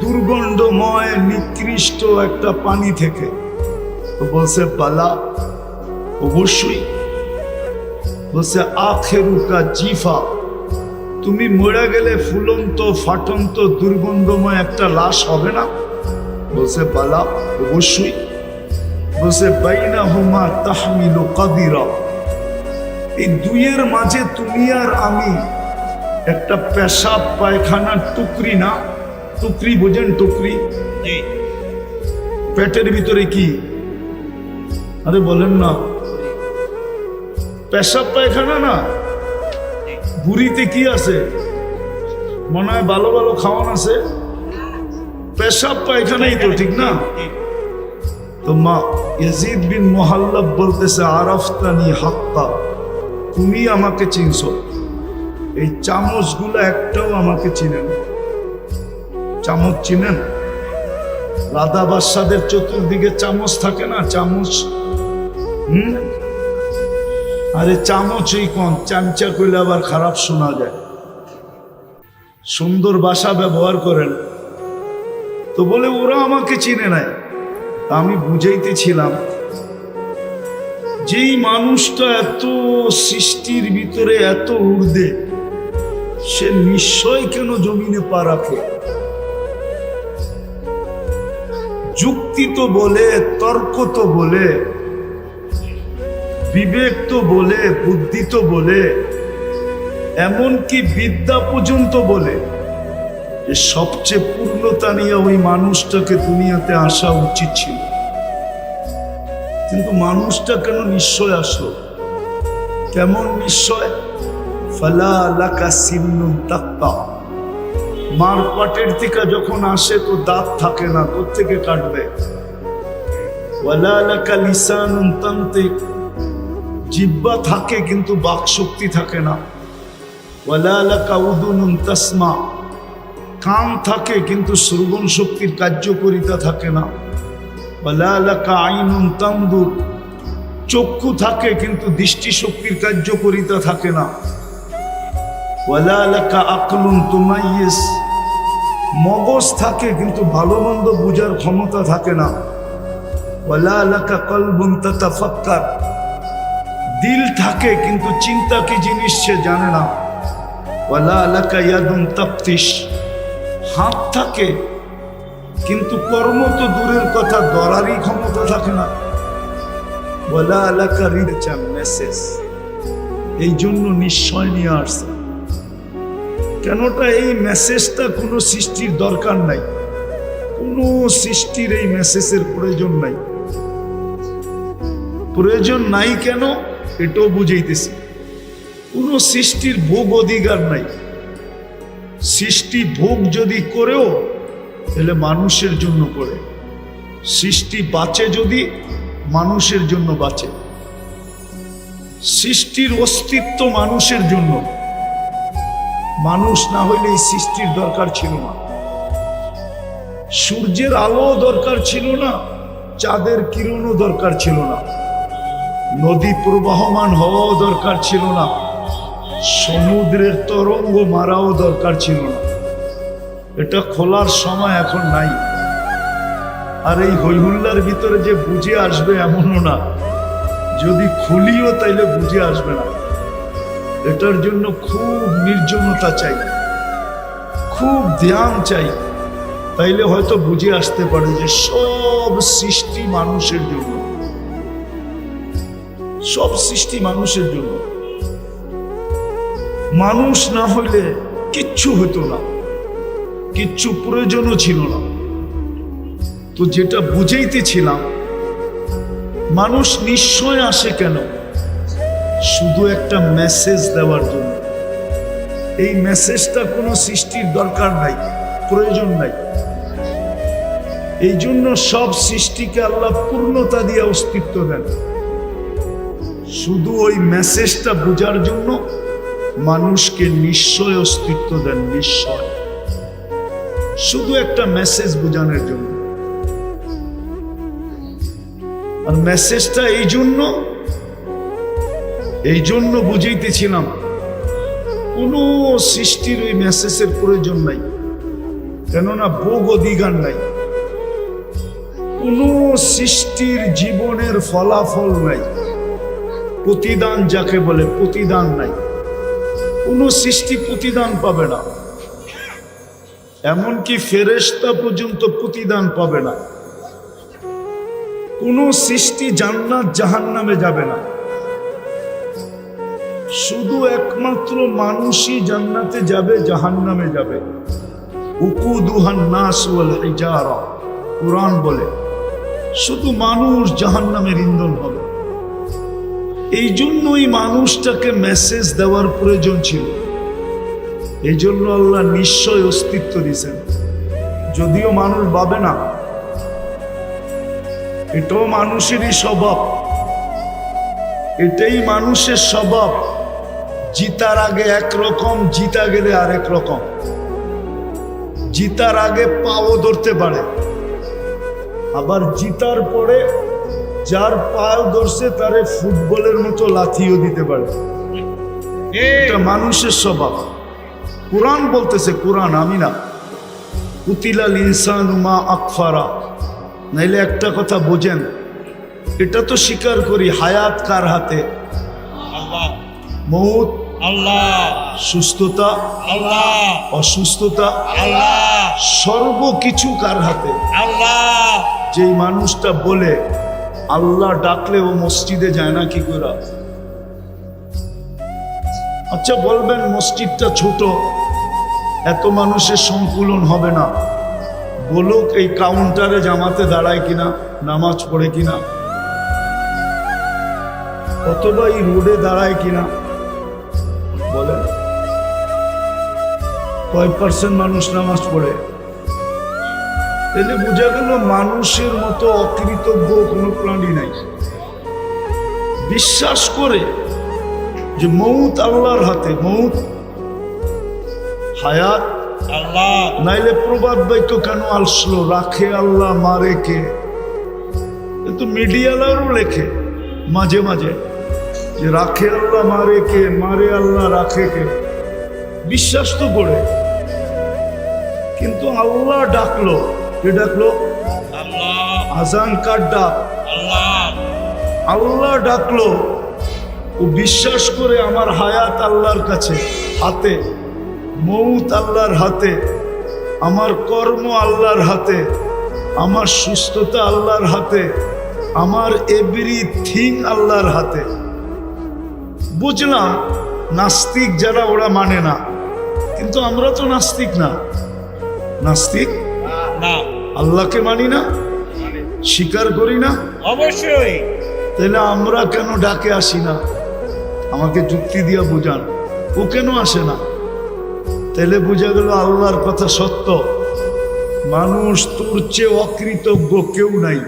দুর্গন্ধময় নিকৃষ্ট একটা পানি থেকে। তো বলছে বালা, অবশ্যই। বলছে আখেরুকা জিফা, তুমি মরে গেলে ফুলন্ত ফাটন্ত দুর্গন্ধময় একটা লাশ হবে না? বলছে বালা, অবশ্যই। বলছে বাইনাহুমা তাহমিলু কাদিরা, এই দুইয়ের মাঝে তুমি আর আমি একটা পেশাব পায়খানার টুকরি, না টুকরি বোঝেন? টুকরি পেটের ভিতরে কি, আরে বলেন না, পেশাব পায়খানা না, বুড়িতে কি আছে? মনে হয় ভালো ভালো খাওয়ান আছে, পেশাব পায়খানাই তো, ঠিক না? তো মা ইয়াজিদ বিন মুহাল্লাব বলতেছে আরাফতানি হাক্কা, তুমি আমাকে চিনছো, এই চামচগুলো একটাও আমাকে চিনেন। চামচ চিনেন? রাধা বাদশাদের চতুর্দিকে চামচ থাকে না, চামচ। আরে চামচই কোন, চামচা কইলে আবার খারাপ শোনা যায়। সুন্দর ভাষা ব্যবহার করেন। তো বলে ওরা আমাকে চিনে নাই। আমি বুঝাইতেছিলাম, যেই মানুষটা এত সৃষ্টির ভিতরে এত ঊর্ধ্বে, সে নিশ্চয় কেন জমিনে পা রাখে? যুক্তি তো বলে, তর্ক তো বলে, বিবেক তো বলে, বুদ্ধি তো বলে, এমনকি বিদ্যা পর্যন্ত বলে যে সবচেয়ে পূর্ণতা নিয়ে ওই মানুষটাকে দুনিয়াতে আসা উচিত ছিল। কিন্তু মানুষটা কেন নিশ্চয় আসলো? কেমন নিশ্চয়? ফালা লাকা সিন্নুন তাক্তা, মার পাটের থেকে যখন আসে তো দাঁত থাকে না, কোত্থেকে কাটবে? ওয়ালা লাকা লিসানুন তানতিক, জিহ্বা থাকে কিন্তু বাক শক্তি থাকে না। ওয়ালা লাকা উদুনুন তাসমা, কান থাকে কিন্তু শ্রবণ শক্তির কার্যকারিতা থাকে না। ওয়ালা লাকা আইনুন তানদুর, চক্ষু থাকে কিন্তু দৃষ্টি শক্তির কার্যকারিতা থাকে না। ওয়ালা লাকা আকলুন তুমাইয়িজ, মগজ থাকে কিন্তু ভালো মন্দ বুঝার ক্ষমতা থাকে না। ওয়ালা লাকা কলবুন তাতাফাক্কার, দিল থাকে কিন্তু চিন্তা কি জিনিস সে জানে না। ওয়ালা লাকা ইয়াদুন তাফতিশ, হাত থাকে কিন্তু কর্ম তো দূরের কথা, ধরারই ক্ষমতা থাকে না। ওয়ালা লাকা রিদা, মেসেজ। এই জন্য নিশ্চয় নিয়ে আসছে। কেনটা? এই মেসেজটা কোনো সৃষ্টির দরকার নাই, কোনো সৃষ্টির এই মেসেজের প্রয়োজন নাই। প্রয়োজন নাই কেন এটাও বুঝাইতেছি। কোনো সৃষ্টির ভোগ অধিকার নাই। সৃষ্টি ভোগ যদি করেও তাহলে মানুষের জন্য করে। সৃষ্টি বাঁচে যদি মানুষের জন্য বাঁচে। সৃষ্টির অস্তিত্ব মানুষের জন্য। মানুষ না হইলে এই সৃষ্টির দরকার ছিল না। সূর্যের আলো দরকার ছিল না, চাঁদের কিরণও দরকার ছিল না, নদী প্রবাহমান হওয়াও দরকার ছিল না, সমুদ্রের তরঙ্গ মারাও দরকার ছিল না। এটা খোলার সময় এখন নাই। আর এই হইহুল্লার ভিতরে যে বুঝে আসবে এমনও না, যদি খুলিও তাইলে বুঝে আসবে না। এটার জন্য খুব নির্জনতা চাই, খুব ধ্যান চাই, তাইলে হয়তো বুঝে আসতে পারে যে সব সৃষ্টি মানুষের জন্য। সব সৃষ্টি মানুষের জন্য। মানুষ না হইলে কিচ্ছু হতো না, কিচ্ছু প্রয়োজনও ছিল না। তো যেটা বুঝাইতেছিলাম, মানুষ নিশ্চয় আসে কেন? শুধু একটা মেসেজ দেওয়ার জন্য। এই মেসেজটা কোনো সৃষ্টির দরকার নাই, প্রয়োজন নাই। এই জন্য সব সৃষ্টিকে আল্লাহ পূর্ণতা দিয়ে অস্তিত্ব দেন। শুধু ওই মেসেজটা বোঝার জন্য মানুষকে নিশ্চয় অস্তিত্ব দেন, নিশ্চয়। শুধু একটা মেসেজ বোঝানোর জন্য। আর মেসেজটা এই জন্য বুঝাইতেছিলাম, কোনো সৃষ্টির ওই মেসেজের প্রয়োজন নাই। কেননা ভোগ অধিকার নাই, কোন সৃষ্টির জীবনের ফলাফল নাই, প্রতিদান যাকে বলে প্রতিদান নাই, কোন সৃষ্টি প্রতিদান পাবে না, এমনকি ফেরেশতা পর্যন্ত প্রতিদান পাবে না, কোন সৃষ্টি জান্নাত জাহান্নামে যাবে না, শুধু একমাত্র মানুষই জান্নাতে যাবে জাহান্নামে যাবে। উকুদুহান নাস ওয়াল হিজারা, কুরআন বলে শুধু মানুষ জাহান্নামের ইন্ধন হবে। এই জন্যই মানুষটাকে মেসেজ দেওয়ার প্রয়োজন ছিল, এই জন্য আল্লাহ নিশ্চয় অস্তিত্ব দিয়েছেন, যদিও মানুষ ভাবে না। এটাও মানুষেরই স্বভাব, এটাই মানুষের স্বভাব। জিতার আগে একরকম, জিতা গেলে আরেক রকম। জিতার আগে পাও ধরতে পারে, আবার জিতার পরে যার পাও ধরছে তারে ফুটবলের মতো লাথিও দিতে পারে। এটা মানুষের স্বভাব। কুরআন বলতেছে, কুরআন আমি না, কুতিলাল ইনসানু মা আকফারা। নাইলে একটা কথা বোঝেন, এটা তো স্বীকার করি হায়াত কার হাতে? আল্লাহ। মৌত আল্লাহ। সুস্থতা আল্লাহ। অসুস্থতা আল্লাহ। সর্বকিছু কার হাতে? আল্লাহ। যেই মানুষটা বলে আল্লাহ ডাকলে ও মসজিদে যায় না কি করে? আচ্ছা বলবেন মসজিদটা ছোট, এত মানুষের সংকুলন হবে না, বলুক এই কাউন্টারে জামাতে দাঁড়ায় কিনা, নামাজ পড়ে কিনা, অথবা এই রোডে দাঁড়ায় কিনা, বলেন কয় পার্সেন্ট মানুষ নামাজ পড়ে? তাহলে বোঝা গেল মানুষের মতো অকৃতজ্ঞ কোনো প্রাণী নাই। বিশ্বাস করে যে মৌত আল্লাহর হাতে, মৌত হায়াত আল্লাহ। নাইলে প্রবাদ বাক্য কেন আসলো, রাখে আল্লাহ মারে কে? কিন্তু মিডিয়ালারও লেখে মাঝে মাঝে যে রাখে আল্লাহ মারে কে, মারে আল্লাহ রাখে কে। বিশ্বাস তো করে, কিন্তু আল্লাহ ডাকলো, কে ডাকলো? আল্লাহ। আজান কার ডাক? আল্লাহ। আল্লাহ ডাকলো। ও বিশ্বাস করে আমার হায়াত আল্লাহর কাছে হাতে, মৌত আল্লাহর হাতে, আমার কর্ম আল্লাহর হাতে, আমার সুস্থতা আল্লাহর হাতে, আমার এভরিথিং আল্লাহর হাতে। বুঝলাম নাস্তিক যারা ওরা মানে না, কিন্তু আমরা তো নাস্তিক না। নাস্তিক না, আল্লাহকে মানি না, স্বীকার করি না, অবশ্যই। তাহলে আমরা কেন ডাকে আসি না? আমাকে যুক্তি দিয়া বুঝান, ও কেন আসে না? তাহলে বোঝা গেল আল্লাহর কথা সত্য। মানুষ তোর চেয়ে অকৃতজ্ঞ কেউ নাই,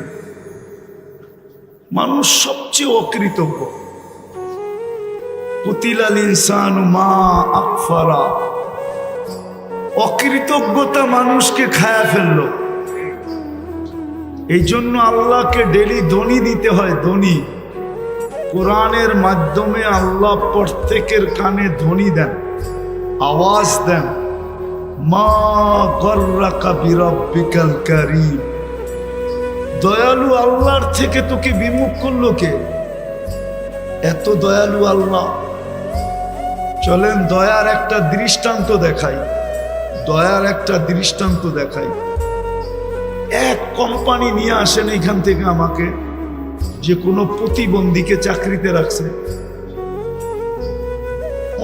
মানুষ সবচেয়ে অকৃতজ্ঞ। কুতিলাল ইনসানু মা আকফারা, অকৃতজ্ঞতা মানুষকে খায়া ফেললো। এই জন্য আল্লাহকে ডেলি ধ্বনি দিতে হয়, ধ্বনি। কোরআনের মাধ্যমে আল্লাহ প্রত্যেকের কানে ধ্বনি দেন, আওয়াজ দেন। মা গর্রাকা বিরাব্বিকাল কারীম, দয়ালু আল্লাহর থেকে তোকে বিমুখ করলো কে? এত দয়ালু আল্লাহ। চলেন দয়ার একটা দৃষ্টান্ত দেখাই, দয়ার একটা দৃষ্টান্ত দেখাই। এক কোম্পানি নিয়ে আসেন এখান থেকে আমাকে, যে কোনো প্রতিবন্ধীকে চাকরিতে রাখছে।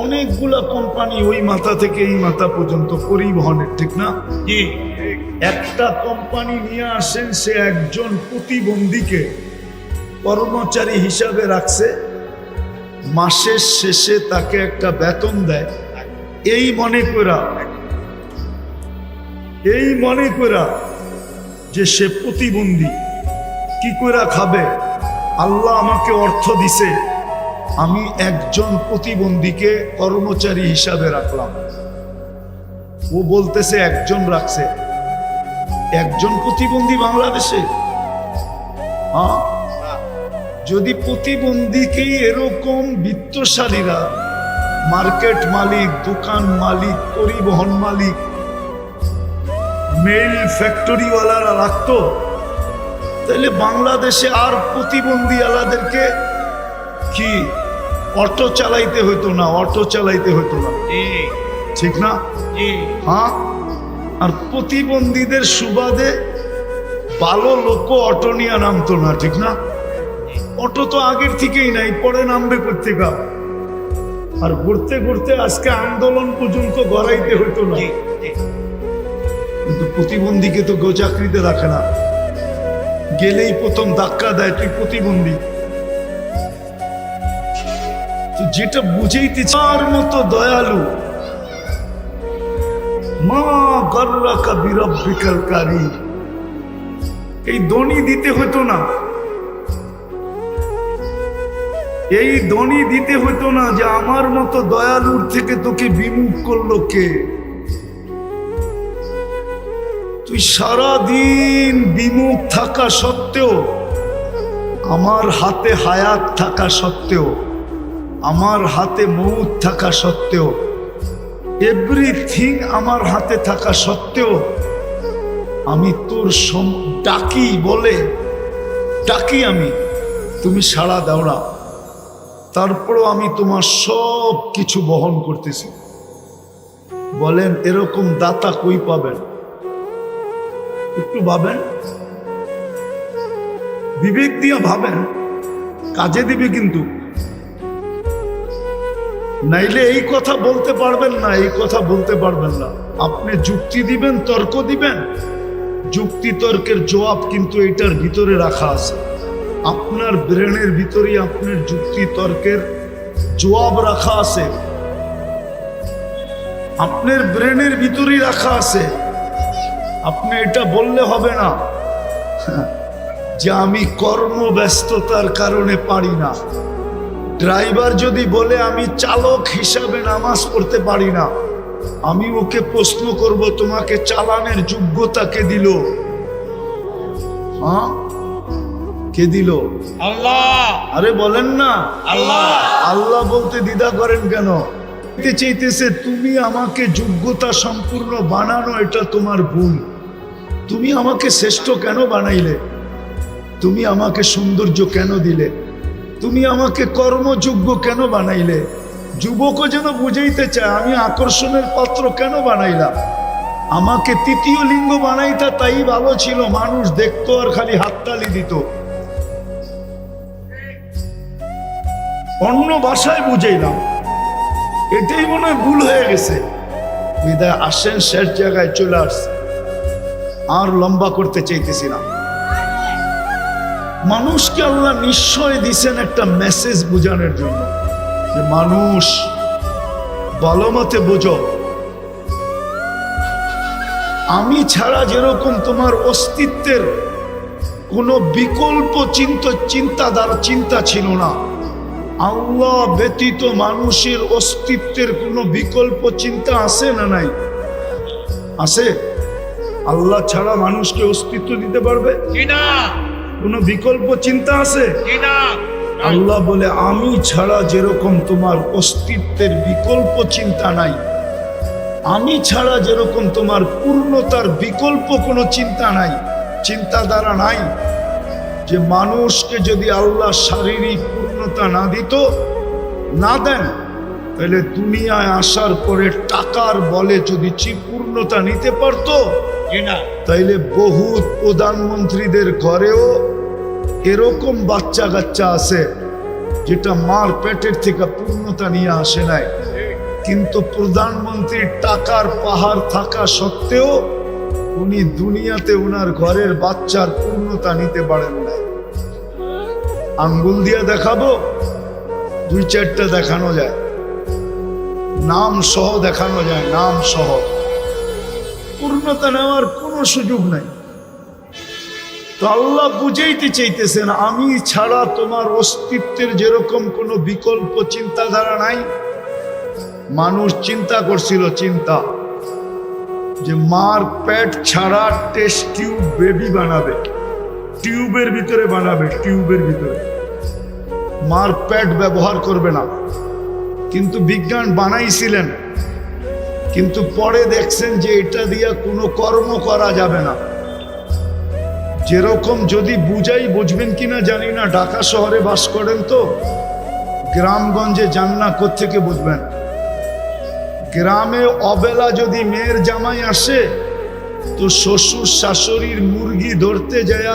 অনেকগুলা কোম্পানি, ওই মাথা থেকে এই মাথা পর্যন্ত পরিবহনের, ঠিক না? জি। একটা কোম্পানি নিয়ে আসেন, সে একজন প্রতিবন্ধীকে কর্মচারী হিসাবে রাখছে, মাসের শেষে তাকে একটা বেতন দেয়। এই মনে করা যে সে প্রতিবন্ধী, কি করে খাবে? আল্লাহ আমাকে অর্থ দিছে, আমি একজন প্রতিবন্ধীকে কর্মচারী হিসাবে রাখলাম। ও বলতেছে একজন রাখছে, একজন প্রতিবন্ধী বাংলাদেশে? হ্যাঁ, যদি প্রতিবন্ধীকেই এরকম বিত্তশালীরা, মার্কেট মালিক, দোকান মালিক, পরিবহন মালিক মেল ফ্যাক্টরিওয়ালারা রাখতো, তাহলে বাংলাদেশে আর প্রতিবন্ধী আলাদেরকে কি অটো চালাইতে হতো না, অটো চালাইতে হতো না, জি ঠিক না? জি হ্যাঁ, আর প্রতিবন্ধীদের সুবাদে ভালো লোক অটো নিয়ে নামতো না, ঠিক না? অটো তো আগের থেকেই নাই, পরে নামবে কোত্থেকা? আর ঘুরতে ঘুরতে আজকে আন্দোলন পর্যন্ত গড়াইতে হতো না। জি জি কিন্তু প্রতিবন্ধীকে তো গো চাকরিতে রাখে না, গেলেই প্রথম ধাক্কা দেয়, তুই প্রতিবন্ধী। তো যেটা বুঝাইতে চার মতো দয়ালু, মা গর্রাকা বিরব্বিকাল কারীম, এই দনি দিতে হতো না, এই দনি দিতে হতো না যে আমার মতো দয়ালুর থেকে তোকে বিমুখ করলো কে? তুই সারাদিন বিমুখ থাকা সত্ত্বেও, আমার হাতে হায়াত থাকা সত্ত্বেও, আমার হাতে মৌত থাকা সত্ত্বেও, এভরিথিং আমার হাতে থাকা সত্ত্বেও আমি তোর ডাকি বলে ডাকি, আমি তুমি সাড়া দাও না, তারপরও আমি তোমার সব কিছু বহন করতেছি। বলেন এরকম দাতা কই পাবেন? একটু ভাবেন, বিবেক দিয়ে ভাবেন, কাজে দিবে কিন্তু। নাইলে এই কথা বলতে পারবেন না, এই কথা বলতে পারবেন না। আপনি যুক্তি দিবেন, তর্ক দিবেন, যুক্তি তর্কের জবাব কিন্তু এটার ভিতরে রাখা আছে। আপনার ব্রেনের ভিতরে আপনার যুক্তি তর্কের জবাব রাখা আছে, আপনার ব্রেনের ভিতরেই রাখা আছে। আপনি এটা বললে হবে না যে আমি কর্মব্যস্ততার কারণে পারি না। ড্রাইভার যদি বলে আমি চালক হিসাবে নামাজ পড়তে পারি না, আমি ওকে প্রশ্ন করব তোমাকে চালানের যোগ্যতা কে দিল? হ্যাঁ, কে দিল? আল্লাহ। আরে বলেন না আল্লাহ। আল্লাহ বলতে দ্বিধা করেন কেন? চাইতেছে তুমি আমাকে যোগ্যতা সম্পূর্ণ বানানো, এটা তোমার ভুল। তুমি আমাকে শ্রেষ্ঠ কেন বানাইলে? তুমি আমাকে সৌন্দর্য কেন দিলে? তুমি আমাকে কর্মযোগ্য কেন বানাইলে? যুবকও যেন বুঝাইতে চায় আমি আকর্ষণের পাত্র কেন বানাইলাম? আমাকে তৃতীয় লিঙ্গ বানাইতা তাই ভালো ছিল, মানুষ দেখতো আর খালি হাততালি দিত। অন্য ভাষায় বুঝাইলাম, এটাই মনে হয় ভুল হয়ে গেছে। বিদায় আসেন, শেষ জায়গায় চলে আসছে, আর লম্বা করতে চাইতেছি না। মানুষকে আল্লাহ নিশ্চয় দিছেন একটা মেসেজ বোঝানোর জন্য, যে মানুষ ভালো মতে বোঝো, আমি ছাড়া যেরকম তোমার অস্তিত্বের কোনো বিকল্প চিন্তা ছিল না, আল্লাহ ব্যতীত মানুষের অস্তিত্বের কোনো বিকল্প চিন্তা আছে না নাই? আছে? আল্লাহ ছাড়া মানুষকে অস্তিত্ব দিতে পারবে? কোনো বিকল্প চিন্তা আছে? আল্লাহ বলে আমি ছাড়া যেরকম তোমার অস্তিত্বের বিকল্প চিন্তা নাই, আমি ছাড়া যেরকম তোমার পূর্ণতার বিকল্প কোনো চিন্তা নাই, চিন্তাধারা নাই, যে মানুষকে যদি আল্লাহ শারীরিক পূর্ণতা না দিত, না দেন, তাহলে দুনিয়ায় আসার পরে টাকার বলে যদি পূর্ণতা নিতে পারতো, তাইলে বহুত প্রধানমন্ত্রীদের ঘরেও এরকম বাচ্চা কাচ্চা আছে যেটা মার পেটের থেকে পূর্ণতা নিয়ে আসে নাই, কিন্তু প্রধানমন্ত্রীর টাকার পাহাড় থাকা সত্ত্বেও উনি দুনিয়াতে উনার ঘরের বাচ্চার পূর্ণতা নিতে পারেন না। আঙ্গুল দিয়ে দেখাবো, 2-4টা দেখানো যায়, নাম সহ দেখানো যায়, নাম সহ, পূর্ণতা নেওয়ার কোনো সুযোগ নাই। তো আল্লাহ বুঝাইতে চাইতেছেন আমি ছাড়া তোমার অস্তিত্বের যেরকম কোনো বিকল্প চিন্তাধারা নাই। মানুষ চিন্তা করছিল, চিন্তা যে মার পেট ছাড়া টেস্ট টিউব বেবি বানাবে, টিউবের ভিতরে বানাবে, টিউবের ভিতরে, মার পেট ব্যবহার করবে না। কিন্তু বিজ্ঞান বানাইছিলেন, কিন্তু পরে দেখছেন যে এটা দিয়া কোনো কর্ম করা যাবে না। যেরকম যদি বুঝাই, বুঝবেন কিনা জানি না, ঢাকা শহরে বাস করেন তো, গ্রামগঞ্জে যান না, কোত্থেকে বুঝবেন। গ্রামে অবেলা যদি মেয়ের জামাই আসে তো শ্বশুর শাশুড়ির মুরগি ধরতে যায়,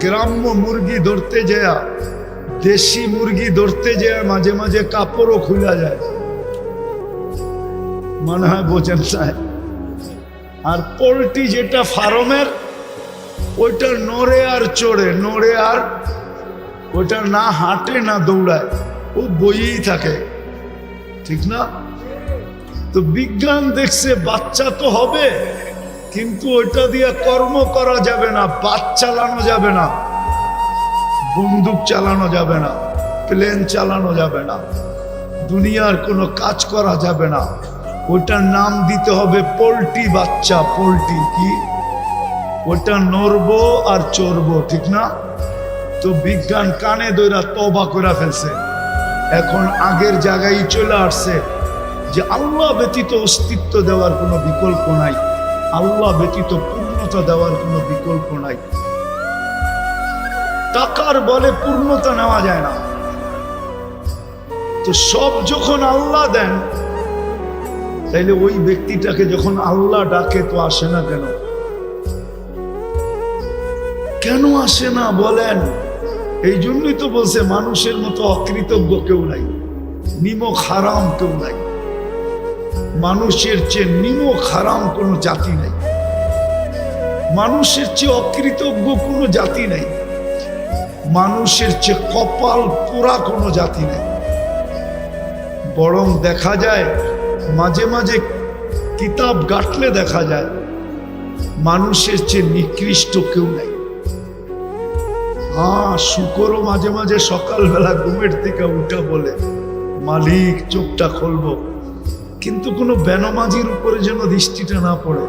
গ্রাম্য মুরগি ধরতে যায়, দেশি মুরগি ধরতে যায়, মাঝে মাঝে কাপড়ও খুলে যায়, মনে হয় বোঝেন তাই। আর পোলট্রি যেটা ফার্মের, ওইটা নড়ে আর চড়ে, নড়ে আর ওইটা না হাঁটে না দৌড়ায়, ও বইয়েই থাকে, ঠিক না? তো বিজ্ঞান দেখছে বাচ্চা তো হবে, কিন্তু ওইটা দিয়ে কর্ম করা যাবে না, বাস চালানো যাবে না, বন্দুক চালানো যাবে না, প্লেন চালানো যাবে না, দুনিয়ার কোনো কাজ করা যাবে না। ওটার নাম দিতে হবে পোলট্রি বাচ্চা। পোলট্রি কি? ওটা নড়বো আর চড়বো, ঠিক না? তো বিজ্ঞান কানে দইরা তওবা করে ফেলছে, এখন আগের জায়গায় চলে আসছে যে আল্লাহ ব্যতীত অস্তিত্ব দেওয়ার কোনো বিকল্প নাই, আল্লাহ ব্যতীত পূর্ণতা দেওয়ার কোনো বিকল্প নাই। টাকার বলে পূর্ণতা নেওয়া যায় না। তো সব যখন আল্লাহ দেন, তাইলে ওই ব্যক্তিটাকে যখন আল্লাহ ডাকে তো আসে না কেন? কেন আসে না বলেন? এই জন্যই তো বলছে মানুষের মতো অকৃতজ্ঞ কেউ নাই, নিমক হারাম কেউ নাই। মানুষের চেয়ে নিমক হারাম কোনো জাতি নাই, মানুষের চেয়ে অকৃতজ্ঞ কোনো জাতি নাই, মানুষের চেয়ে কপাল পোড়া কোনো জাতি নাই। বরং দেখা যায় মাঝে মাঝে কিতাব ঘাটলে দেখা যায় মানুষের চেয়ে নিকৃষ্ট কেউ নাই। হ্যাঁ, শুকরও মাঝে মাঝে সকালবেলা ঘুমের থেকে উঠা বলে মালিক চোখটা খুলবো, কিন্তু কোনো বেনমাজির উপরে যেন দৃষ্টিটা না পড়ে।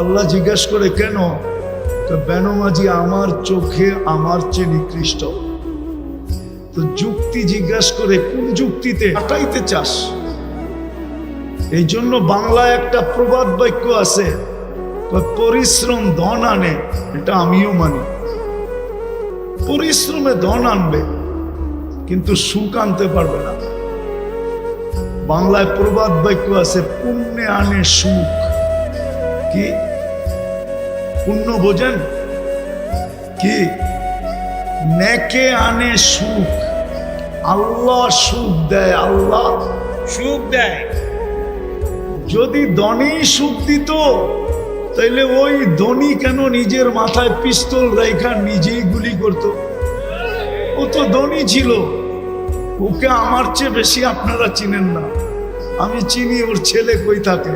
আল্লাহ জিজ্ঞেস করে কেন? তো বেনমাজি আমার চোখে আমার চেয়ে নিকৃষ্ট। তো যুক্তি জিজ্ঞাসা করে, কোন যুক্তিতে কাটাইতে চাস? এই জন্য বাংলায় একটা প্রবাদ বাক্য আছে, পরিশ্রম ধন আনে, এটা আমিও মানি। পরিশ্রমে ধন আনবে কিন্তু সুখ আনতে পারবে না। বাংলায় প্রবাদ বাক্য আছে, পুণ্যে আনে সুখ। কি পুণ্য বোঝেন? কি নেকে আনে সুখ। আল্লাহ সুখ দেয়, আল্লাহ সুখ দেয়। যদি ধনী সুখ দিত তাইলে ওই ধনী কেন নিজের মাথায় পিস্তল রেখা নিজেই গুলি করত? ও তো ধনী ছিল, ওকে আমার চেয়ে বেশি আপনারা চিনেন না। আমি চিনি ওর ছেলে কই থাকে,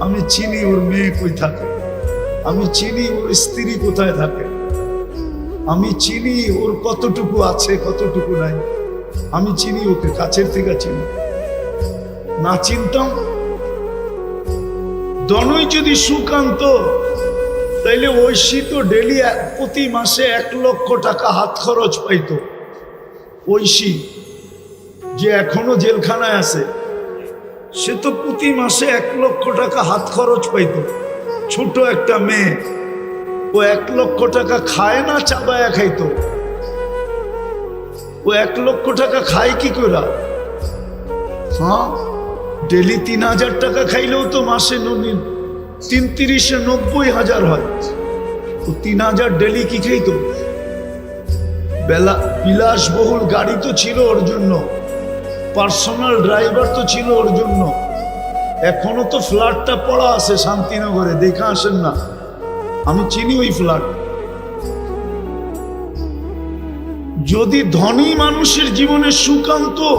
আমি চিনি ওর মেয়ে কই থাকে, আমি চিনি ওর স্ত্রী কোথায় থাকে, আমি চিনি ওর কতটুকু আছে কতটুকু নাই, আমি চিনি ওকে কাছের থেকে চিনি। না চিনতাম, ধনই যদি সুখ আনতো তাইলে ঐশী তো ডেলি প্রতি মাসে 1 লক্ষ টাকা হাত খরচ পাইতো। ঐশী যে এখনো জেলখানায় আছে, সে তো প্রতি মাসে 1 লক্ষ টাকা হাত খরচ পাইতো। ছোট একটা মেয়ে, ও 1 লক্ষ টাকা খায় না, চাবায়া খাইতো। ও 1 লক্ষ টাকা খায় কি করে? হ্যাঁ, ডেলি 3000 টাকা খাইলেও তো মাসে ৩৩ ৯০,০০০ হয়। ও 3000 ডেলি কি খাইতো? বিলাসবহুল গাড়ি তো ছিল ওর জন্য, পার্সোনাল ড্রাইভার তো ছিল ওর জন্য। এখনো তো ফ্ল্যাটটা পড়া আছে শান্তিনগরে, দেখা আসেন না? আমি চিনি ওই ফ্ল্যাট। যদি ধনী মানুষের জীবনে সুখ আনতো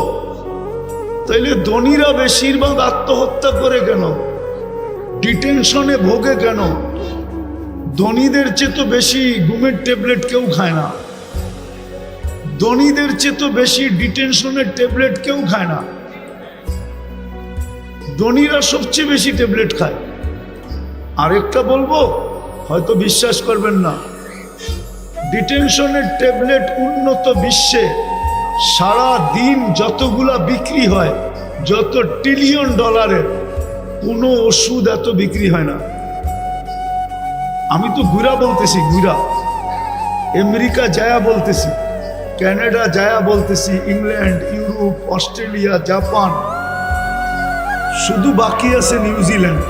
তাইলে ধনীরা বেশিরভাগ আত্মহত্যা করে কেন? ডিটেনশনে ভোগে কেন? ধনীদের চেয়ে তো বেশি ঘুমের ট্যাবলেট কেউ খায় না, ধনীদের চেয়ে তো বেশি ডিটেনশনের ট্যাবলেট কেউ খায় না। ধনীরা সবচেয়ে বেশি ট্যাবলেট খায়। আরেকটা বলবো, হয়তো বিশ্বাস করবেন না, ডিটেনশনের ট্যাবলেট উন্নত বিশ্বে সারা দিন যতগুলা বিক্রি হয়, যত $1 ট্রিলিয়ন, কোনো ওষুধ এত বিক্রি হয় না। আমি তো ঘুরা বলতেছি, ঘুরা আমেরিকা যায়া বলতেছি, কানাডা যায়া বলতেছি, ইংল্যান্ড, ইউরোপ, অস্ট্রেলিয়া, জাপান, শুধু বাকি আছে নিউজিল্যান্ড।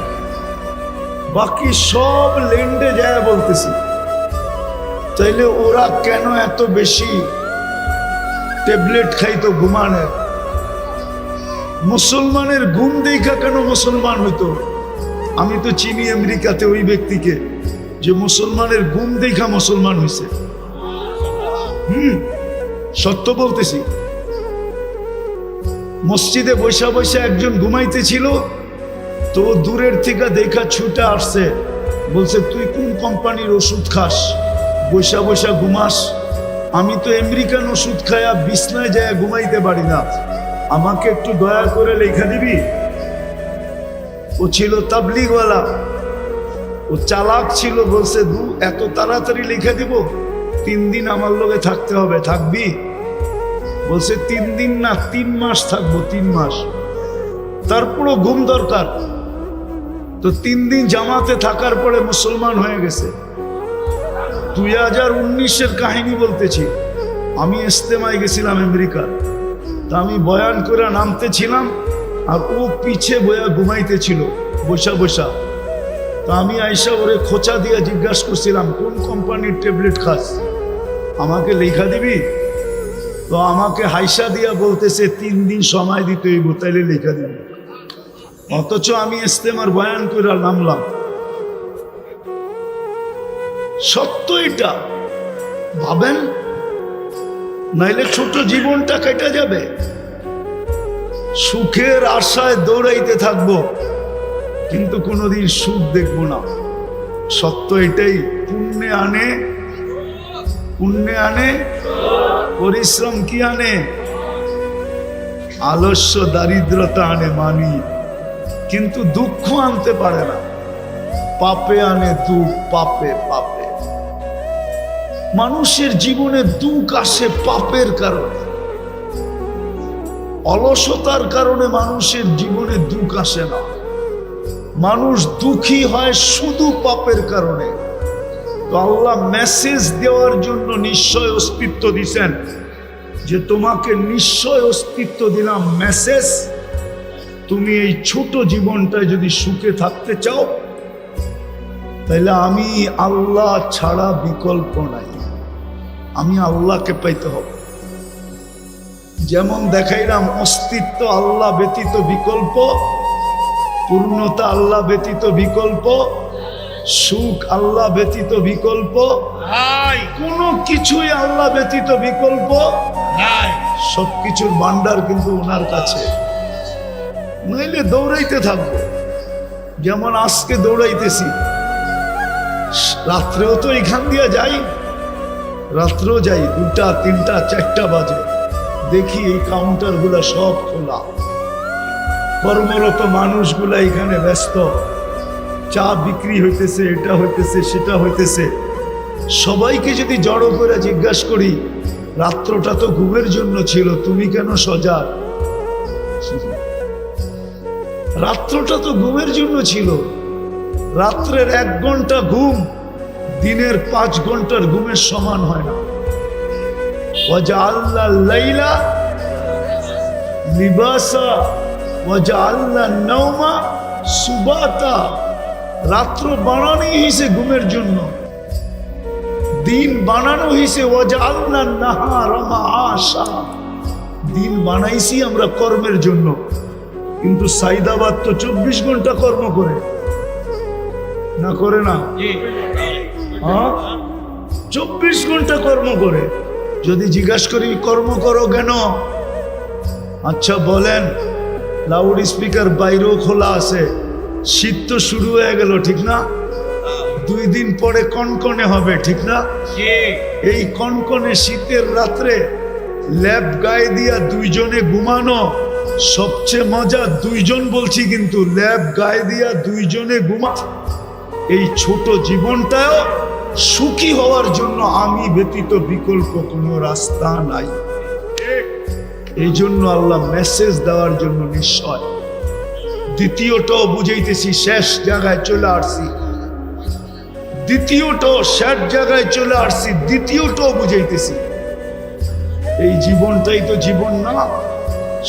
বাকি সব ল্যান্ডে যায়া বলতেছি। তাইলে ওরা কেন এত বেশি ট্যাবলেট খাইতো ঘুমানের? মুসলমানের ঘুম দেখা কেন মুসলমান হইতো? আমি তো চিনি আমেরিকাতে ওই ব্যক্তিকে যে মুসলমানের ঘুম দেখা মুসলমান হয়েছে। সত্য বলতেছি। মসজিদে বৈশা বৈশা একজন ঘুমাইতেছিল, তো দূরের থেকে দেখা ছুটে আসছে, বলছে তুই কোন কোম্পানির ওষুধ খাস, বৈশা বৈশা ঘুমাস? আমি তো আমেরিকান ওষুধ খায়া বিছনায় যায় ঘুমাইতে পারি না, আমাকে একটু দয়া করে লেখা দিবি? ও ছিল তাবলিগওয়ালা, ও চালাক ছিল, বলছে এত তাড়াতাড়ি লিখে দিব? 3 দিন আমার লগে থাকতে হবে। থাকবি? বলছে 3 দিন না 3 মাস থাকবো, 3 মাস। তারপরও ঘুম দরকার। তো 3 দিন জামাতে থাকার পরে মুসলমান হয়ে গেছে। 2019-এর কাহিনী বলতেছি। আমি ইস্তেমায় গেছিলাম আমেরিকা, তা আমি বয়ান করে নামতেছিলাম, আর ও পিছে বয়া ঘুমাইতেছিল বসা বসা। তা আমি আইসা ওরে খোঁচা দিয়ে জিজ্ঞাসা করছিলাম কোন কোম্পানির ট্যাবলেট খাস, আমাকে লেখা দিবি? তো আমাকে হাইসা দিয়া বলতেছে 3 দিন সময় দিতে হইব, তাইলে লেখা দিবি। অথচ আমি ইস্তেমার বয়ান করে নামলাম। সত্য এটা, ভাবেন, নাইলে ছোট জীবনটা কেটে যাবে। সুখের আশায় দৌড়াইতে থাকবো, কিন্তু কোনোদিন সুখ দেখবো না। সত্য এটাই। পুণ্যে আনে, পুণ্যে আনে, পরিশ্রম কি আনে? আলস্য, দারিদ্রতা আনে মানি, কিন্তু দুঃখ আনতে পারে না। পাপে আনে দুঃখ, পাপে পাপে। মানুষের জীবনে দুঃখ আসে পাপের কারণে, অলসতার কারণে মানুষের জীবনে দুঃখ আসে না। মানুষ দুঃখী হয় শুধু পাপের কারণে। তো আল্লাহ মেসেজ দেওয়ার জন্য নিশ্চয় অস্তিত্ব দিছেন, যে তোমাকে নিশ্চয় অস্তিত্ব দিলাম মেসেজ, তুমি এই ছোট জীবনটায় যদি সুখে থাকতে চাও, তাহলে আমি আল্লাহ ছাড়া বিকল্প নাই। আমি আল্লাহকে পাইতে হবে। যেমন দেখাইলাম অস্তিত্ব আল্লাহ ব্যতীত বিকল্প, পূর্ণতা আল্লাহ ব্যতীত বিকল্প, সুখ আল্লাহ ব্যতীত বিকল্প নাই, কোনো কিছুই আল্লাহ ব্যতীত বিকল্প নাই। সবকিছুর ভান্ডার কিন্তু ওনার কাছে। নইলে দৌড়াইতে থাকবো, যেমন আজকে দৌড়াইতেছি। রাত্রেও তো এখান দিয়ে যাই, রাত্রেও যাই 2টা 3টা 4টা বাজে, দেখি এই কাউন্টার গুলা সব খোলা, কর্মরত মানুষগুলা এখানে ব্যস্ত, চা বিক্রি হইতেছে, এটা হইতেছে, সেটা হইতেছে। সবাইকে যদি জড়ো করে জিজ্ঞাসা করি, রাত্রটা তো ঘুমের জন্য ছিল, তুমি কেন সজাগ? রাত্রটা তো ঘুমের জন্য ছিল। রাত্রের 1 ঘন্টা ঘুম দিনের 5 ঘন্টার ঘুমের সমান হয় না। ওয়াজআলনা লাইলা লিবাসা ওয়াজআলনা নাওমা সুবাতা। রাত্র বানানো হয়েছে ঘুমের জন্য, দিন বানানো হয়েছে ওয়াজআলনা নাহারা মাআশা। দিন বানাইছি আমরা কর্মের জন্য, কিন্তু সাইদাবাদ তো 24 ঘন্টা কর্ম করে, না করে না? 24 ঘন্টা কর্ম করে। যদি জিজ্ঞাসা করি কর্ম করো কেন, আচ্ছা বলেন, লাউড স্পিকার বাইরেও খোলা আছে, শীত তো শুরু হয়ে গেল, ঠিক না? 2 দিন পরে কনকনে হবে, ঠিক না? এই কনকনে শীতের রাত্রে ল্যাব গায়ে দিয়া 2 জনে ঘুমানো সবচেয়ে মজা। 2 জন বলছি, কিন্তু ল্যাব গায়ে দিয়া 2 জনে ঘুমা। এই ছোট জীবনটাও সুখী হওয়ার জন্য আমি ব্যতীত বিকল্প কোনো রাস্তা নাই। এই জন্য আল্লাহ মেসেজ দেওয়ার জন্য নিশ্চয় দ্বিতীয়টাও বুঝাইতেছি, শেষ জায়গায় চলে আসছি। দ্বিতীয়টাও শেষ জায়গায় চলে আসছি, দ্বিতীয়টাও বুঝাইতেছি। এই জীবনটাই তো জীবন না,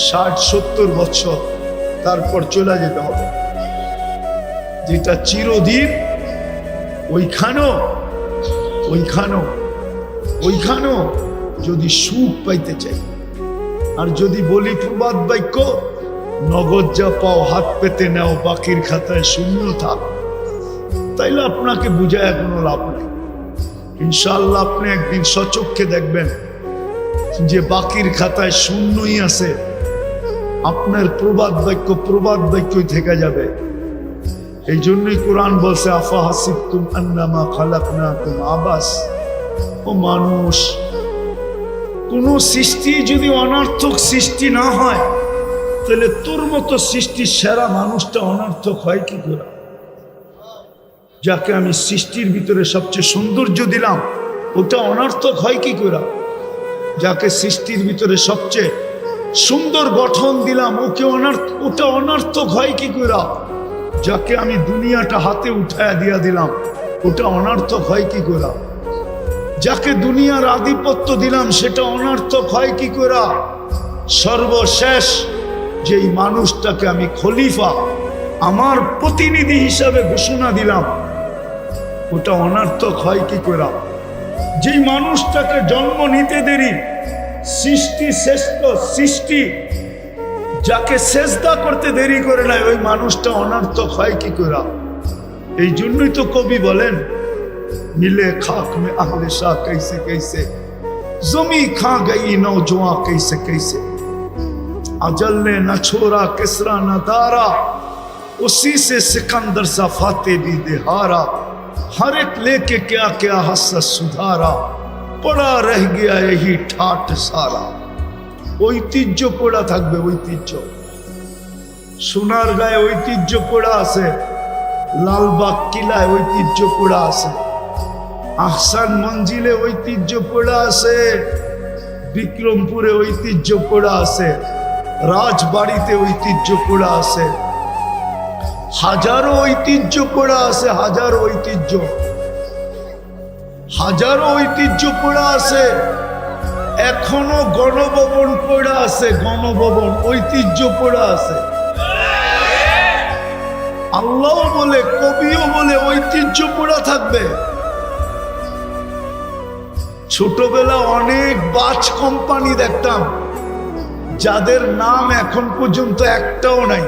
60-70 বছর, তারপর চলে যেতে হবে। যেটা চিরদিন, ওইখানেও যদি সুখ পাইতে চাই, আর যদি বলি প্রবাদ বাক্য, নগদ যা পাও হাত পেতে নাও, বাকির খাতায় শূন্য থাক, তাইলে আপনাকে বুঝায় কোনো লাভ নেই। ইনশাআল্লাহ আপনি একদিন সচক্ষে দেখবেন যে বাকির খাতায় শূন্যই আছে, আপনার প্রবাদ বাক্যই থেকে যাবে। এই জন্যই কোরআন বলছে, আফা হাসিবতুম আন্নামা খালাকনাকুম আবাস। ও মানুষ, কোন সৃষ্টি যদি অনর্থক সৃষ্টি না হয়, তাহলে তোর মতো সৃষ্টির সেরা মানুষটা অনর্থক হয় কি করে? যাকে আমি সৃষ্টির ভিতরে সবচেয়ে সৌন্দর্য দিলাম, ওটা অনর্থক হয় কি করে? যাকে সৃষ্টির ভিতরে সবচেয়ে সুন্দর গঠন দিলাম, ওটা অনর্থক হয় কি করে? যাকে আমি দুনিয়াটা হাতে উঠায়া দিয়া দিলাম, ওটা অনর্থক হয় কি করে? যাকে দুনিয়ার আধিপত্য দিলাম, সেটা অনর্থক হয় কি করে? সর্বশেষ যেই মানুষটাকে আমি খলিফা, আমার প্রতিনিধি হিসাবে ঘোষণা দিলাম, ওটা অনর্থক হয় কি করে? যেই মানুষটাকে জন্ম নিতে দেরি, সৃষ্টি শ্রেষ্ঠ সৃষ্টি, যাকে সেজদা করতে দেরি করে নাই, ওই মানুষটা অনর্থক হয় কি করে? এই জন্যই তো কবি বলেন, मिले खाक में अहले शाह कैसे कैसे, जमी खा गई नौजवान कैसे कैसे, अजल ने न छोड़ा किसरा न दारा, उसी से सिकंदर सा फाते भी दिहारा, हर एक लेके क्या क्या हसस सुधारा, पड़ा रह गया यही ठाट सारा। ঐতিহ্য পড়া থাকবে, ঐতিহ্য। সোনার গায়ে ঐতিহ্য পড়া আছে, লালবাগ কিলায় ঐতিহ্য পড়া আছে, আহসান মঞ্জিলে ঐতিহ্য পড়া আছে, বিক্রমপুরে ঐতিহ্য পড়া আছে, রাজবাড়িতে ঐতিহ্য পড়া আছে, হাজারো ঐতিহ্য পড়া আছে, হাজারো ঐতিহ্য পড়া আছে। এখনো গণভবন পড়া আছে, গণভবন ঐতিহ্য পড়া আছে। আল্লাহ বলে, কবিও বলে, ঐতিহ্য পড়া থাকবে। ছোটবেলা অনেক বাস কোম্পানি দেখতাম, যাদের নাম এখন পর্যন্ত একটাও নাই,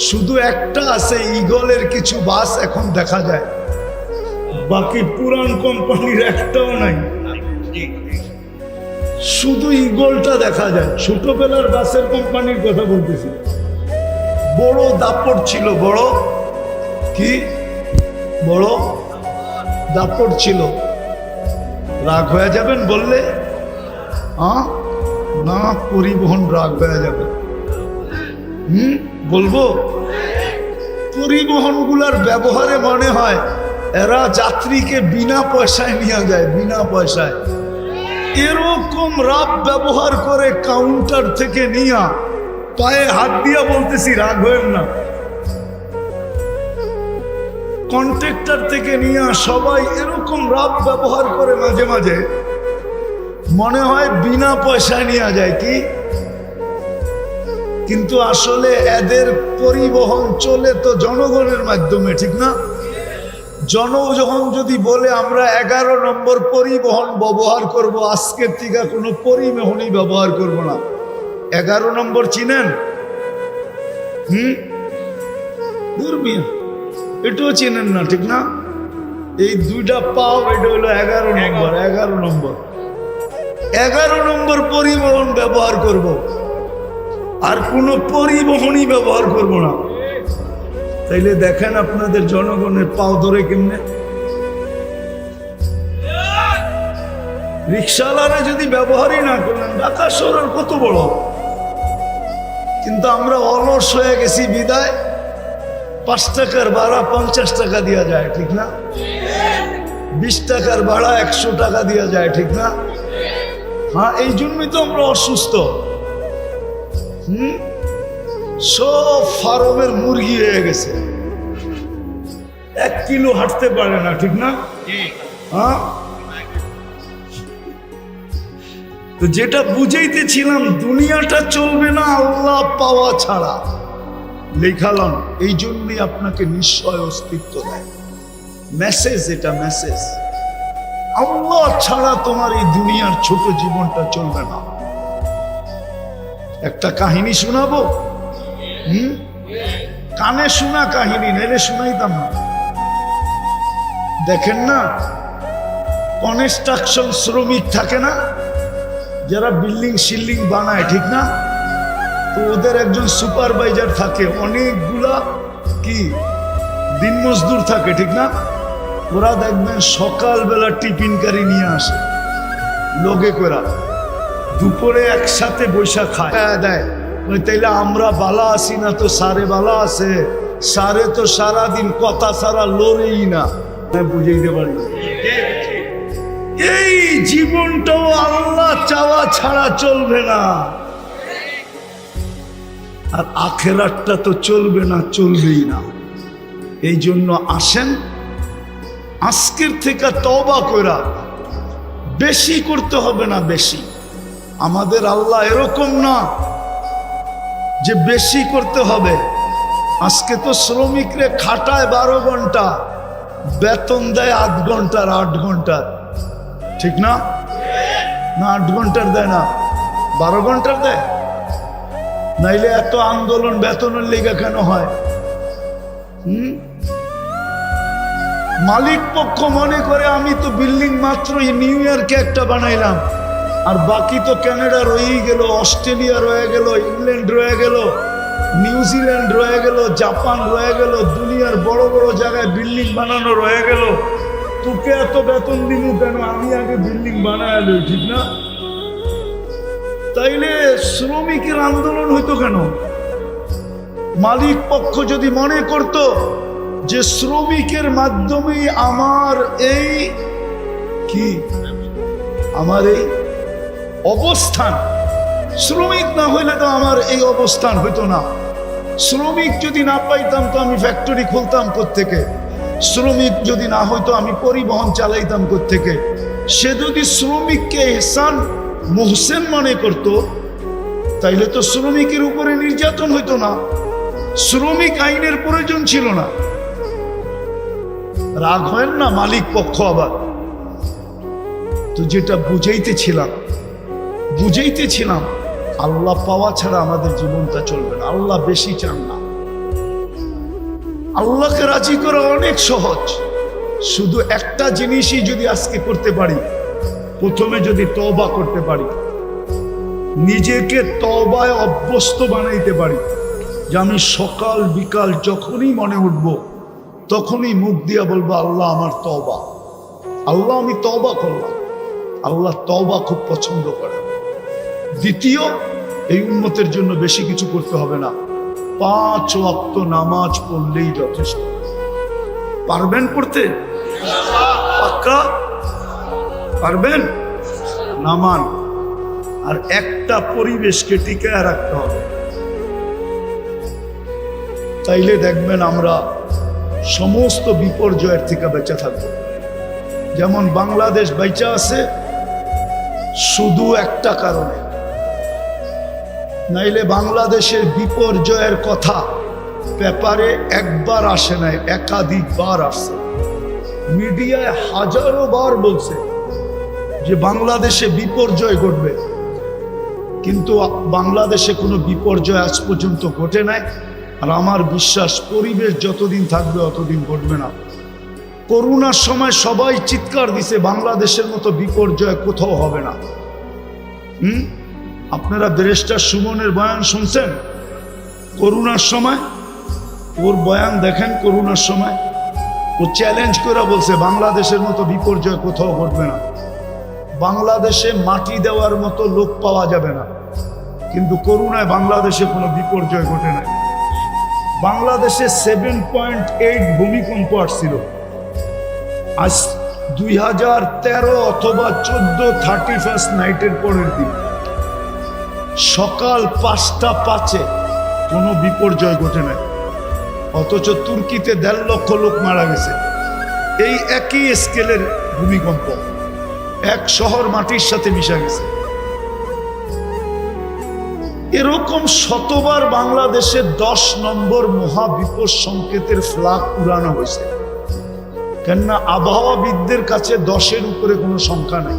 শুধু একটা আছে, ঈগলের কিছু বাস এখন দেখা যায়, বাকি পুরান কোম্পানির একটাও নাই, শুধু ঈগলটা দেখা যায়। ছোটবেলার বাসের কোম্পানির কথা বলতেছি। বড় দাপট ছিল, বড় দাপট ছিল। রাগ হয়ে যাবেন বললে? না, পরিবহন রাগ হয়ে যাবে। বলবো, পরিবহনগুলার ব্যবহারে মনে হয় এরা যাত্রীকে বিনা পয়সায় নিয়ে যায়, বিনা পয়সায়। এরকম রাব ব্যবহার করে, কাউন্টার থেকে নিয়া পায়ে হাত দিয়া বলতেছি, রাগ হয়েন না, কন্ট্রাক্টর থেকে নিয়া সবাই এরকম রাব ব্যবহার করে, মাঝে মাঝে মনে হয় বিনা পয়সায় নিয়ে যায় কি, কিন্তু আসলে এদের পরিবহন চলে তো জনগণের মাধ্যমে, ঠিক না? জনগণ যদি বলে আমরা 11 নম্বর পরিবহন ব্যবহার করব, আজকের থেকে কোনো পরিবহনই ব্যবহার করব না। 11 নম্বর চিনেন? দুর্মিয়া, এটাও চিনেন না, ঠিক না? এই দুইটা পাও, এটা হলো 11 নম্বর। 11 নম্বর পরিবহন ব্যবহার করব, আর কোনো পরিবহনই ব্যবহার করব না। তাইলে দেখেন আপনাদের জনগণের পাও ধরে কেমনে। রিক্সাওয়ালারা যদি ব্যবহারই না করলেন, ঢাকা শহর কত বড়, কিন্তু আমরা অলস হয়ে গেছি বিদায় 5 টাকার ভাড়া 50 টাকা দেওয়া যায়, ঠিক না? 20 টাকার ভাড়া 100 টাকা দেওয়া যায়, ঠিক না? এই জন্যই তো আমরা অসুস্থ। সব ফার্মের মুরগি হয়ে গেছে, 1 কিলো হাঁটতে পারে না, ঠিক না? হ্যাঁ, তো যেটা বুঝাইতেছিলাম, দুনিয়াটা চলবে না আল্লাহ পাওয়া ছাড়া। লেখালাম এই জন্যই আপনাকে নিশ্চয় অস্তিত্ব দেয়। মেসেজ, এটা মেসেজ। আল্লাহ ছাড়া তোমার এই দুনিয়ার ছোট জীবনটা চলবে না। একটা কাহিনী শোনাবো? কানে শোনা কাহিনী, নেলে শোনাইতাম না। দেখেন না, কনস্ট্রাকশন শ্রমিক থাকে না, যারা বিল্ডিং শিল্ডিং বানায়, ঠিক না? তো ওদের একজন সুপারভাইজার থাকে, অনেকগুলা কি দিন মজদুর থাকে, ঠিক না? ওরা দেখবেন সকালবেলা টিফিন কারি নিয়ে আসে লোকে করা, দুপুরে একসাথে বৈশা খায় দেয়। তাইলে আমরা বালা আসি না তো সারে বালা আছে? সারে তো সারাদিন কথা সারা লড়েই না, বুঝাইতে পারি। এই জীবনটাও আল্লাহ চাওয়া ছাড়া চলবে না, আর আখেরাতটা তো চলবে না, চলবেই না। এই জন্য আসেন আজকের থেকে তওবা কইরা, বেশি করতে হবে না, বেশি। আমাদের আল্লাহ এরকম না যে বেশি করতে হবে। আজকে তো শ্রমিকরে খাটায় 12 ঘন্টা, বেতন দেয় 8 ঘন্টার, 8 ঘন্টার, ঠিক না? না 8 ঘন্টার দেয় না, 12 ঘন্টার দেয়। নাইলে এত আন্দোলন বেতনের লেগে কেন হয়? মালিক পক্ষ মনে করে আমি তো বিল্ডিং মাত্র নিউ ইয়র্কে একটা বানাইলাম, আর বাকি তো কানাডা রয়েই গেল, অস্ট্রেলিয়া রয়ে গেল, ইংল্যান্ড রয়ে গেল, নিউজিল্যান্ড রয়ে গেল, জাপান রয়ে গেল, দুনিয়ার বড় বড় জায়গায় বিল্ডিং বানানো রয়ে গেল। তোকে এত বেতন দিব কেন? আমি আগে বিল্ডিং বানায় লই, ঠিক না? তাইলে শ্রমিকের আন্দোলন হইতো কেন? মালিক পক্ষ যদি মনে করত যে শ্রমিকের মাধ্যমেই আমার এই কি, আমার এই অবস্থান, শ্রমিক না হইলে তো আমার এই অবস্থান হইতো না। শ্রমিক যদি না পাইতাম তো আমি ফ্যাক্টরি খুলতাম কোত্থেকে? শ্রমিক যদি না হইতো আমি পরিবহন চালাইতাম কোত্থেকে? সে যদি শ্রমিককে এহসান মোহসেন মনে করত, তাইলে তো শ্রমিকের উপরে নির্যাতন হইতো না, শ্রমিক আইনের প্রয়োজন ছিল না। রাগ হয় না মালিক পক্ষ আবার। তো যেটা বুঝাইতেছিলাম আল্লাহ পাওয়া ছাড়া আমাদের জীবনটা চলবে না। আল্লাহ বেশি চান না। আল্লাহকে রাজি করা অনেক সহজ, শুধু একটা জিনিসই যদি আজকে করতে পারি, প্রথমে যদি তওবা করতে পারি, নিজেকে তওবায় অভ্যস্ত বানাইতে পারি, যে আমি সকাল বিকাল যখনই মনে উঠব তখনই মুখ দিয়া বলবো আল্লাহ আমার তওবা, আল্লাহ আমি তওবা করলাম। আল্লাহ তওবা খুব পছন্দ করে। দ্বিতীয়, এই উম্মতের জন্য বেশি কিছু করতে হবে না, 5 ওয়াক্ত নামাজ পড়লেই যথেষ্ট। পারবেন পড়তে? পাক্কা পারবেন? নামান। আর একটা পরিবেশকে টিকায় রাখতে হবে, তাইলে দেখবেন আমরা সমস্ত বিপর্যয়ের থেকে বেঁচে থাকব। যেমন বাংলাদেশ বেঁচে আছে শুধু একটা কারণে, নাইলে বাংলাদেশের বিপর্যয়ের কথা পেপারে একবার আসে নাই, একাধিকবার আসছে। মিডিয়ায় হাজারো বার বলছে যে বাংলাদেশে বিপর্যয় ঘটবে, কিন্তু বাংলাদেশে কোনো বিপর্যয় আজ পর্যন্ত ঘটে নাই। আর আমার বিশ্বাস পরিবেশ যতদিন থাকবে অতদিন ঘটবে না। করোনার সময় সবাই চিৎকার দিছে বাংলাদেশের মতো বিপর্যয় কোথাও হবে না। আপনারা ব্যারিস্টার সুমনের বয়ান শুনছেন করোনার সময়? ওর বয়ান দেখেন। করোনার সময় ও চ্যালেঞ্জ করে বলছে বাংলাদেশের মতো বিপর্যয় কোথাও ঘটবে না, বাংলাদেশে মাটি দেওয়ার মতো লোক পাওয়া যাবে না। কিন্তু করোনায় বাংলাদেশে কোনো বিপর্যয় ঘটে নাই। বাংলাদেশে 7.8 ভূমিকম্প আসছিল। আজ 2013 অথবা 14 31 নাইটের পরের দিন সকাল 5টা 5-এ কোনো বিপর্যয় ঘটে নাই, অথচ তুর্কিতে 1.5 লক্ষ লোক মারা গেছে এই একই স্কেলের ভূমিকম্প, এক শহর মাটির সাথে মিশা গেছে। এরকম শতবার বাংলাদেশে 10 নম্বর মহাবিপদ সংকেতের ফ্ল্যাগ উড়ানো হয়েছে, কেননা আবহাওয়াবিদদের কাছে 10-এর উপরে কোনো সংখ্যা নাই।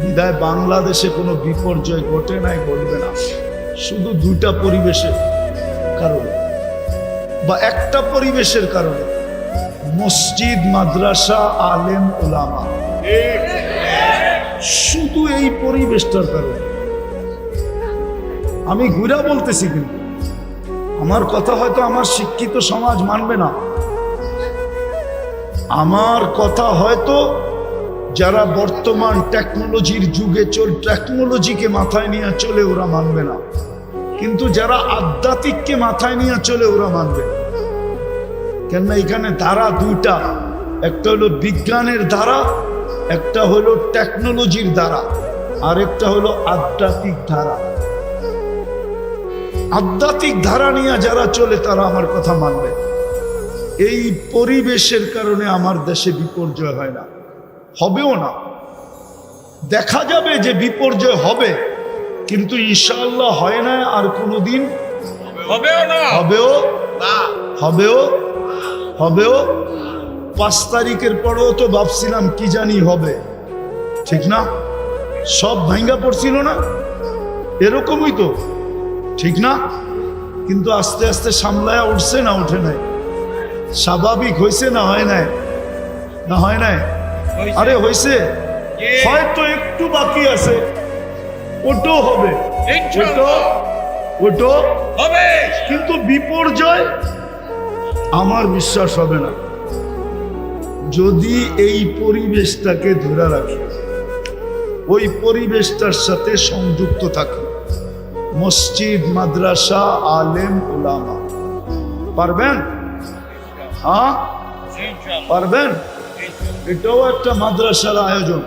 বিদায় বাংলাদেশে কোনো বিপর্যয় ঘটে নাই বলবে না, শুধু 2টা পরিবেশের কারণে বা একটা পরিবেশের কারণে, মসজিদ, মাদ্রাসা, আলেম, ওলামা, শুধু এই পরিবেশটার কারণে। আমি ঘুরা বলতেছি, কিন্তু আমার কথা হয়তো আমার শিক্ষিত সমাজ মানবে না, আমার কথা হয়তো যারা বর্তমান টেকনোলজির যুগে টেকনোলজিকে মাথায় নিয়ে চলে ওরা মানবে না, কিন্তু যারা আধ্যাত্মিককে মাথায় নিয়ে চলে ওরা মানবে। কেননা এখানে ধারা 2টা, একটা হলো বিজ্ঞানের ধারা, একটা হলো টেকনোলজির ধারা, আর একটা হলো আধ্যাত্মিক ধারা। আধ্যাত্মিক ধারা নিয়ে যারা চলে তারা আমার কথা মানবে। এই পরিবেশের কারণে আমার দেশে বিপর্যয় হয় না, হবেও না। দেখা যাবে যে বিপর্যয় হবে, কিন্তু ইনশাআল্লাহ হয় না, আর কোনোদিন হবেও না, হবেও না, হবেও হবেও 5 তারিখের পরেও তো ভাবছিলাম কি জানি হবে, ঠিক না? সব ভাঙ্গা পড়ছিল না, এরকমই তো, ঠিক না? কিন্তু আস্তে আস্তে সামলায়া উঠছে না উঠে নাই? স্বাভাবিক হয়েছে না হয় নাই? না হয় নাই? হয়েছে। আরে হয়েছে, জি। হয়তো একটু বাকি আছে, ওটাও হবে, ইনশাআল্লাহ ওটাও হবে। কিন্তু বিপর্যয় আমার বিশ্বাস হবে না যদি এই পরিবেশটাকে ধরে রাখি, ওই পরিবেশটার সাথে সংযুক্ত থাকি, মসজিদ, মাদ্রাসা, আলেম, ওলামা। পারবেন? হ্যাঁ ইনশাআল্লাহ পারবেন? এটাও একটা মাদ্রাসার আয়োজন।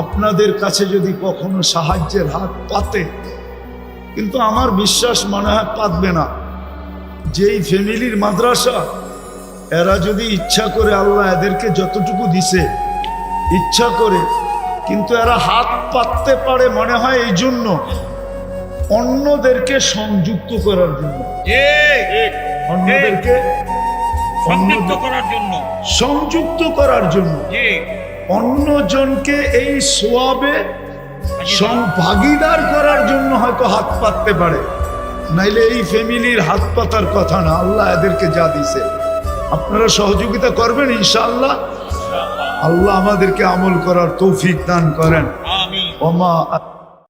আপনাদের কাছে যদি কখনো সাহায্যের হাত পাতে, কিন্তু আমার বিশ্বাস মনে হয় পাতবে না। যেই ফ্যামিলির মাদ্রাসা, এরা যদি ইচ্ছা করে, আল্লাহ এদেরকে যতটুকু দিছে ইচ্ছা করে, কিন্তু এরা হাত পাততে পারে মনে হয় এই জন্য, অন্যদেরকে সংযুক্ত করার জন্য, জি, অন্যদেরকে সংযুক্ত করার জন্য, সংযুক্ত করার জন্য, জি, অন্যজনকে এই সোয়াবে ভাগিদার করার জন্য হয়তো হাত পাততে পারে, নাইলে এই ফ্যামিলির হাত পাতার কথা না। আল্লাহ এদেরকে যা দিছে, আপনারা সহযোগিতা করবেন ইনশাআল্লাহ। আল্লাহ আমাদেরকে আমল করার তৌফিক দান করেন। আমিন। ওমা